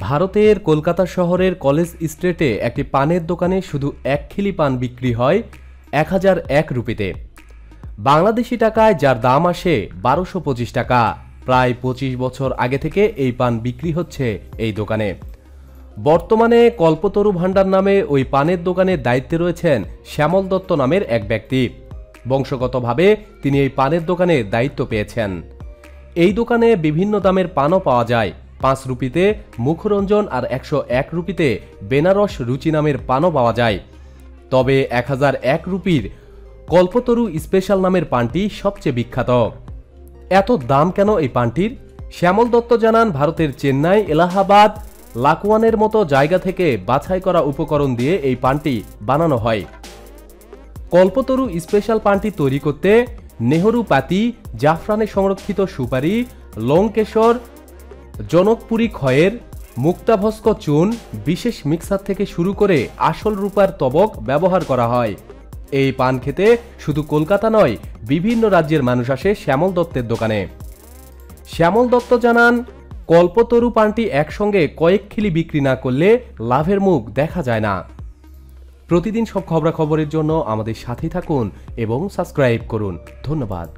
ভারতের কলকাতা শহরের কলেজ স্ট্রিটে একটি পানের দোকানে শুধু এক খিলি পান বিক্রি হয় 1001 রুপিতে। বাংলাদেশি টাকায় যার দাম আসে 1225 টাকা। প্রায় 25 বছর আগে থেকে এই পান বিক্রি হচ্ছে এই দোকানে। বর্তমানে কল্পতরু ভান্ডার নামে ওই পানের দোকানের দায়িত্বে রয়েছেন শ্যামল দত্ত নামের এক ব্যক্তি। বংশগতভাবে তিনি এই পানের দোকানের দায়িত্ব পেয়েছেন। এই দোকানে বিভিন্ন দামের পানও পাওয়া যায়। 5 রুপিতে মুখরঞ্জন আর 101 রুপিতে বেনারস রুচি নামের পানও পাওয়া যায়। তবে 1001 রুপির কল্পতরু স্পেশাল নামের পানটি সবচেয়ে বিখ্যাত। এত দাম কেন এই পানটির? শ্যামল দত্ত জানান, ভারতের চেন্নাই, এলাহাবাদ, লাকওয়ানের মতো জায়গা থেকে বাছাই করা উপকরণ দিয়ে এই পানটি বানানো হয়। কল্পতরু স্পেশাল পানটি তৈরি করতে নেহরু পাতি, জাফরানে সংরক্ষিত সুপারি, লংকেশর, জনকপুরি খয়ের, মুক্তাভস্ক চুন, বিশেষ মিক্সার থেকে শুরু করে আসল রূপার তবক ব্যবহার করা হয়। এই পান খেতে শুধু কলকাতা নয়, বিভিন্ন রাজ্যের মানুষ আসে শ্যামল দত্তের দোকানে। শ্যামল দত্ত জানান, কল্পতরু পানটি একসঙ্গে কয়েক খিলি বিক্রি না করলে লাভের মুখ দেখা যায় না। প্রতিদিন সব খবরাখবরের জন্য আমাদের সাথেই থাকুন এবং সাবস্ক্রাইব করুন। ধন্যবাদ।